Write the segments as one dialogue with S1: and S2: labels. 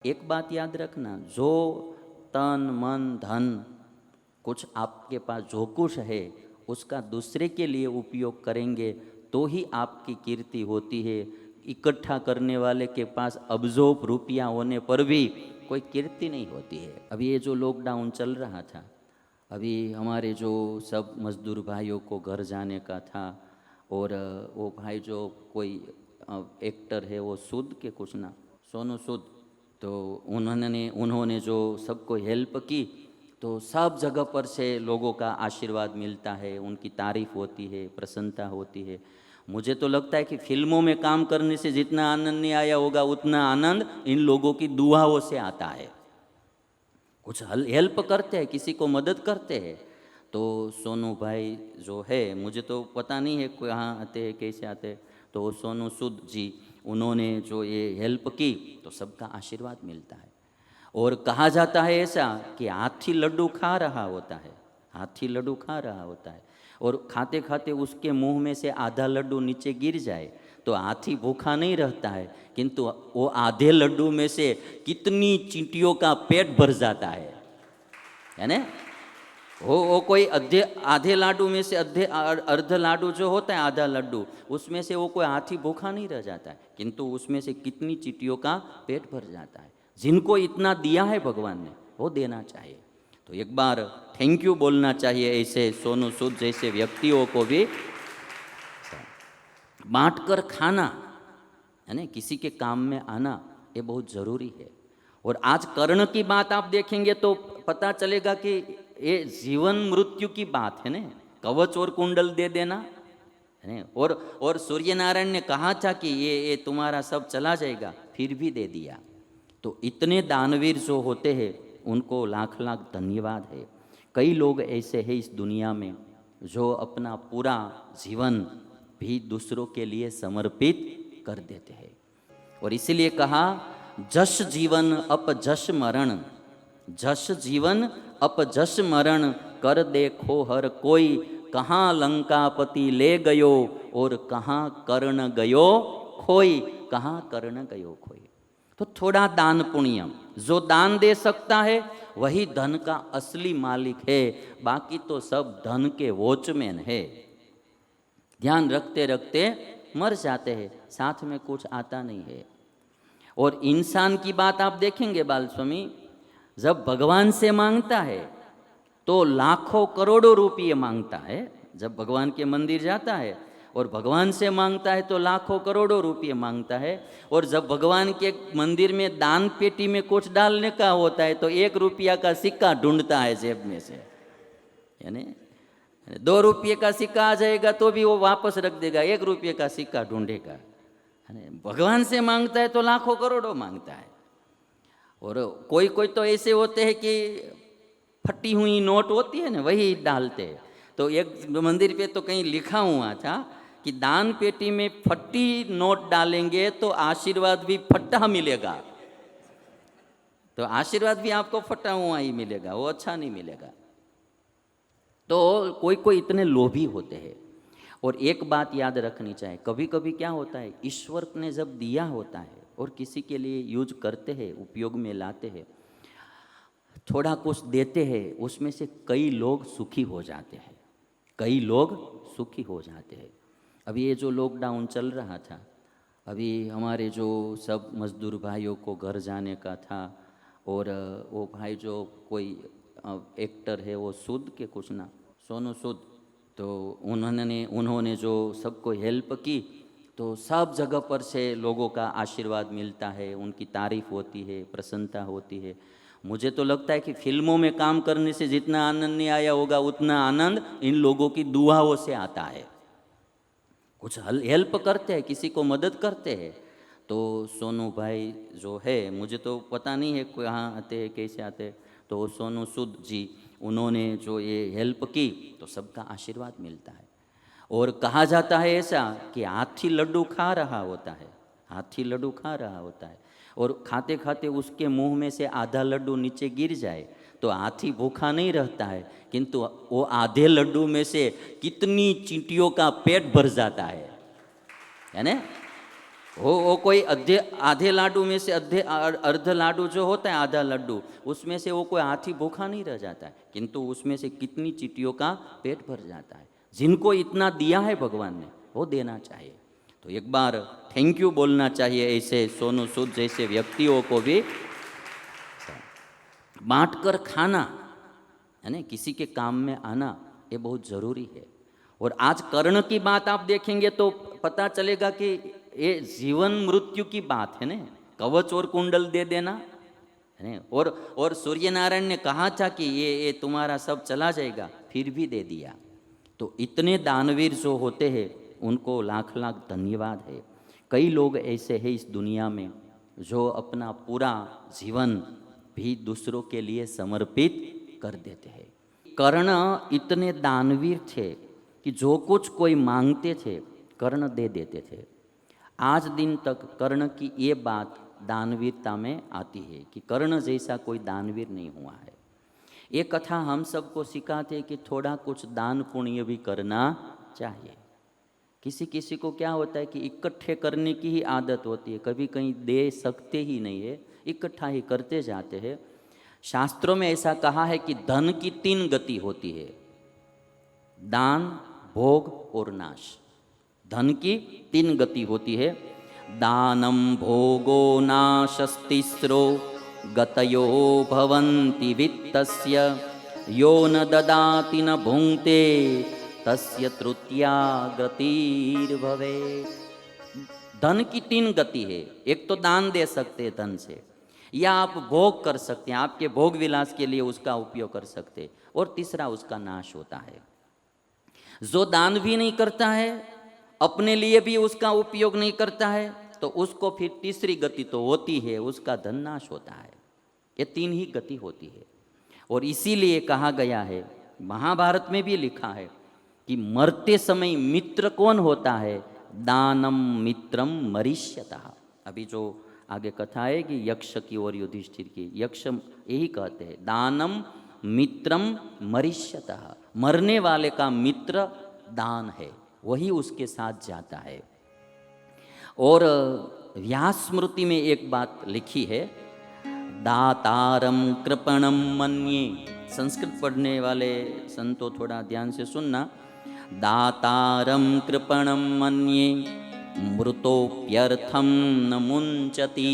S1: एक बात याद रखना, जो तन मन धन कुछ आपके पास जो कुछ है उसका दूसरे के लिए उपयोग करेंगे तो ही आपकी कीर्ति होती है। इकट्ठा करने वाले के पास अब्जों रुपया होने पर भी कोई कीर्ति नहीं होती है। अभी ये जो लॉकडाउन चल रहा था, अभी हमारे जो सब मजदूर भाइयों को घर जाने का था, और वो भाई जो कोई एक्टर है वो सूद के कुछ ना, सोनू सूद, तो उन्होंने जो सबको हेल्प की, तो सब जगह पर से लोगों का आशीर्वाद मिलता है, उनकी तारीफ होती है, प्रसन्नता होती है। मुझे तो लगता है कि फिल्मों में काम करने से जितना आनंद नहीं आया होगा उतना आनंद इन लोगों की दुआओं से आता है। कुछ हेल्प करते हैं, किसी को मदद करते हैं। तो सोनू भाई जो है, मुझे तो पता नहीं है कहाँ आते हैं कैसे आते हैं, तो वो सोनू सूद जी, उन्होंने जो ये हेल्प की तो सबका आशीर्वाद मिलता है। और कहा जाता है ऐसा कि हाथी लड्डू खा रहा होता है, हाथी लड्डू खा रहा होता है, और खाते खाते उसके मुंह में से आधा लड्डू नीचे गिर जाए तो हाथी भूखा नहीं रहता है, किंतु वो आधे लड्डू में से कितनी चींटियों का पेट भर जाता है ना। वो कोई आधे लाडू में से अर्ध लाडू जो होता है, आधा लड्डू, उसमें से वो कोई हाथी भूखा नहीं रह जाता है, किंतु उसमें से कितनी चींटियों का पेट भर जाता है। जिनको इतना दिया है भगवान ने, वो देना चाहिए। तो एक बार थैंक यू बोलना चाहिए ऐसे सोनू सूद जैसे व्यक्तियों को भी। बांट कर खाना है ना, किसी के काम में आना, ये बहुत ज़रूरी है। और आज कर्ण की बात आप देखेंगे तो पता चलेगा कि ये जीवन मृत्यु की बात है ना। कवच और कुंडल दे देना है ना, और सूर्य नारायण ने कहा था कि ये तुम्हारा सब चला जाएगा, फिर भी दे दिया। तो इतने दानवीर जो होते हैं उनको लाख लाख धन्यवाद है। कई लोग ऐसे हैं इस दुनिया में जो अपना पूरा जीवन भी दूसरों के लिए समर्पित कर देते हैं। और इसीलिए कहा, जश जीवन अप जश मरण, जश जीवन अप जश मरण, कर देखो हर कोई, कहाँ लंकापति ले गयो और कहाँ कर्ण गयो खोई, कहाँ कर्ण गयो खोई। तो थोड़ा दान पुण्य, जो दान दे सकता है वही धन का असली मालिक है, बाकी तो सब धन के वॉचमैन है। ध्यान रखते रखते मर जाते हैं, साथ में कुछ आता नहीं है। और इंसान की बात आप देखेंगे बाल स्वामी, जब भगवान से मांगता है तो लाखों करोड़ों रुपये मांगता है। जब भगवान के मंदिर जाता है और भगवान से मांगता है तो लाखों करोड़ों रुपये मांगता है। और जब भगवान के मंदिर में दान पेटी में कुछ डालने का होता है तो 1 रुपया का सिक्का ढूंढता है जेब में से, यानी 2 रुपये का सिक्का आ जाएगा तो भी वो वापस रख देगा, 1 रुपये का सिक्का ढूंढेगा। भगवान से मांगता है तो लाखों करोड़ों मांगता है। और कोई कोई तो ऐसे होते हैं कि फटी हुई नोट होती है ना, वही डालते हैं। तो एक मंदिर पे तो कहीं लिखा हुआ था कि दान पेटी में फटी नोट डालेंगे तो आशीर्वाद भी फटा मिलेगा। तो आशीर्वाद भी आपको फटा हुआ ही मिलेगा, वो अच्छा नहीं मिलेगा। तो कोई कोई इतने लोभी होते हैं। और एक बात याद रखनी चाहिए, कभी कभी क्या होता है, ईश्वर ने जब दिया होता है और किसी के लिए यूज करते हैं, उपयोग में लाते हैं, थोड़ा कुछ देते हैं, उसमें से कई लोग सुखी हो जाते हैं, कई लोग सुखी हो जाते हैं। अभी ये जो लॉकडाउन चल रहा था, अभी हमारे जो सब मजदूर भाइयों को घर जाने का था, और वो भाई जो कोई एक्टर है वो सूद के कुछ ना, सोनू सूद, तो उन्होंने जो सबको हेल्प की, तो सब जगह पर से लोगों का आशीर्वाद मिलता है, उनकी तारीफ होती है, प्रसन्नता होती है। मुझे तो लगता है कि फिल्मों में काम करने से जितना आनंद नहीं आया होगा उतना आनंद इन लोगों की दुआओं से आता है। कुछ हेल्प करते हैं, किसी को मदद करते हैं। तो सोनू भाई जो है, मुझे तो पता नहीं है कहाँ आते हैं कैसे आते हैं, तो सोनू सूद जी, उन्होंने जो ये हेल्प की तो सबका आशीर्वाद मिलता है। और कहा जाता है ऐसा कि हाथी लड्डू खा रहा होता है, हाथी लड्डू खा रहा होता है, और खाते खाते उसके मुंह में से आधा लड्डू नीचे गिर जाए तो हाथी भूखा नहीं रहता है, किंतु वो आधे लड्डू में से कितनी चींटियों का पेट भर जाता है ना। वो कोई आधे लाडू में से अर्ध लाडू जो होता है, आधा लड्डू, उसमें से वो कोई हाथी भूखा नहीं रह जाता है, किंतु उसमें से कितनी चींटियों का पेट भर जाता है। जिनको इतना दिया है भगवान ने, वो देना चाहिए। तो एक बार थैंक यू बोलना चाहिए ऐसे सोनू सूद जैसे व्यक्तियों को भी। बांट कर खाना है ना, किसी के काम में आना, ये बहुत ज़रूरी है। और आज कर्ण की बात आप देखेंगे तो पता चलेगा कि ये जीवन मृत्यु की बात है ना। कवच और कुंडल दे देना है ना। और सूर्य नारायण ने कहा था कि ये तुम्हारा सब चला जाएगा, फिर भी दे दिया। तो इतने दानवीर जो होते हैं उनको लाख लाख धन्यवाद है। कई लोग ऐसे हैं इस दुनिया में जो अपना पूरा जीवन भी दूसरों के लिए समर्पित कर देते हैं। कर्ण इतने दानवीर थे कि जो कुछ कोई मांगते थे कर्ण दे देते थे। आज दिन तक कर्ण की ये बात दानवीरता में आती है कि कर्ण जैसा कोई दानवीर नहीं हुआ है। ये कथा हम सबको सिखाते हैं कि थोड़ा कुछ दान पुण्य भी करना चाहिए। किसी किसी को क्या होता है कि इकट्ठे करने की ही आदत होती है, कभी कहीं दे सकते ही नहीं है, इकट्ठा ही करते जाते हैं। शास्त्रों में ऐसा कहा है कि धन की 3 गति होती है, दान, भोग और नाश। धन की 3 गति होती है, दानम भोगो नाशस्तिस्रो गतयो भवन्ति वित्तस्य यो न ददाति न भुंक्ते तस्य तृतीया गतिर्भवेत्। धन की 3 गति है। एक तो दान दे सकते हैं धन से, या आप भोग कर सकते हैं, आपके भोग विलास के लिए उसका उपयोग कर सकते हैं, और तीसरा उसका नाश होता है। जो दान भी नहीं करता है, अपने लिए भी उसका उपयोग नहीं करता है, तो उसको फिर तीसरी गति तो होती है, उसका धन नाश होता है। ये 3 ही गति होती है। और इसीलिए कहा गया है, महाभारत में भी लिखा है कि मरते समय मित्र कौन होता है, दानम मित्रम मरिष्यतः। अभी जो आगे कथा है कि यक्ष की और युधिष्ठिर की, यक्ष यही कहते हैं दानम मित्रम मरिष्यतः। मरने वाले का मित्र दान है, वही उसके साथ जाता है। और व्यास स्मृति में एक बात लिखी है, दातारम कृपणम मन्ये। संस्कृत पढ़ने वाले संतों थोड़ा ध्यान से सुनना। दातारम कृपणम मन्ये मृतोप्यर्थम न मुंचति।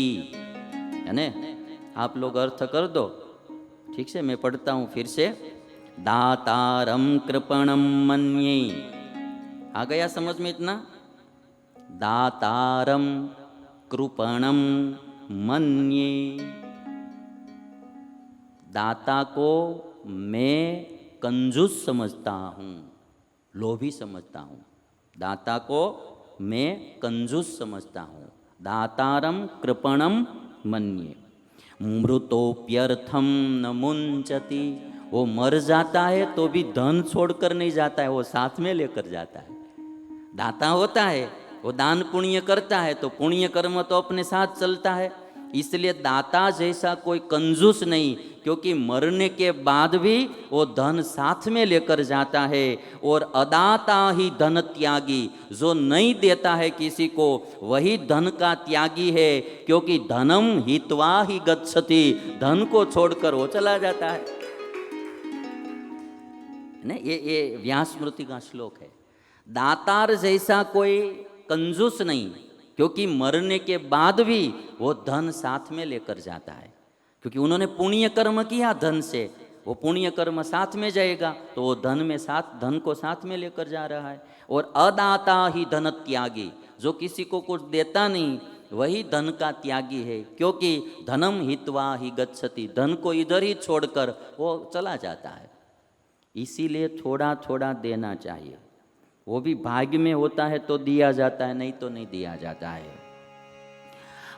S1: है ना, आप लोग अर्थ कर दो ठीक से, मैं पढ़ता हूँ फिर से। दातारम कृपणम मन्ये, आ गया समझ में इतना? दातारम कृपणम मन्ये, दाता को मैं कंजूस समझता हूँ, लोभी समझता हूँ। दाता को मैं कंजूस समझता हूँ। दातारम कृपणम मन्ये मृतोप्यर्थम न मुंचति। वो मर जाता है तो भी धन छोड़कर नहीं जाता है, वो साथ में लेकर जाता है। दाता होता है, वो दान पुण्य करता है, तो पुण्य कर्म तो अपने साथ चलता है। इसलिए दाता जैसा कोई कंजूस नहीं, क्योंकि मरने के बाद भी वो धन साथ में लेकर जाता है। और अदाता ही धन त्यागी, जो नहीं देता है किसी को वही धन का त्यागी है, क्योंकि धनम हित्वा ही गच्छति, धन को छोड़कर वो चला जाता है। ये व्यास स्मृति का श्लोक है। दातार जैसा कोई कंजूस नहीं, क्योंकि मरने के बाद भी वो धन साथ में लेकर जाता है, क्योंकि उन्होंने पुण्य कर्म किया धन से, वो पुण्य कर्म साथ में जाएगा, तो वो धन को साथ में लेकर जा रहा है। और अदाता ही धन त्यागी, जो किसी को कुछ देता नहीं वही धन का त्यागी है, क्योंकि धनम हित्वा ही गच्छति, धन को इधर ही छोड़कर वो चला जाता है। इसीलिए थोड़ा थोड़ा देना चाहिए। वो भी भाग्य में होता है तो दिया जाता है, नहीं तो नहीं दिया जाता है।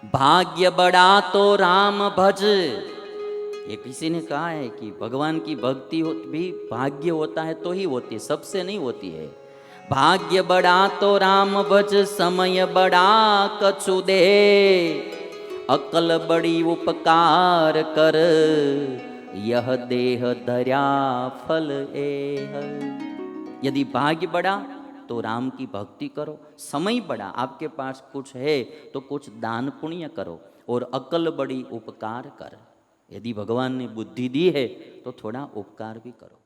S1: भाग्य बड़ा तो राम भज, ये किसी ने कहा है कि भगवान की भक्ति भी भाग्य होता है तो ही होती है, सबसे नहीं होती है। भाग्य बड़ा तो राम भज, समय बड़ा कछु दे, अकल बड़ी उपकार कर, यह देह धर्या फल एह। यदि भाग्य बड़ा तो राम की भक्ति करो, समय बड़ा आपके पास कुछ है तो कुछ दान पुण्य करो, और अकल बड़ी उपकार कर। यदि भगवान ने बुद्धि दी है तो थोड़ा उपकार भी करो।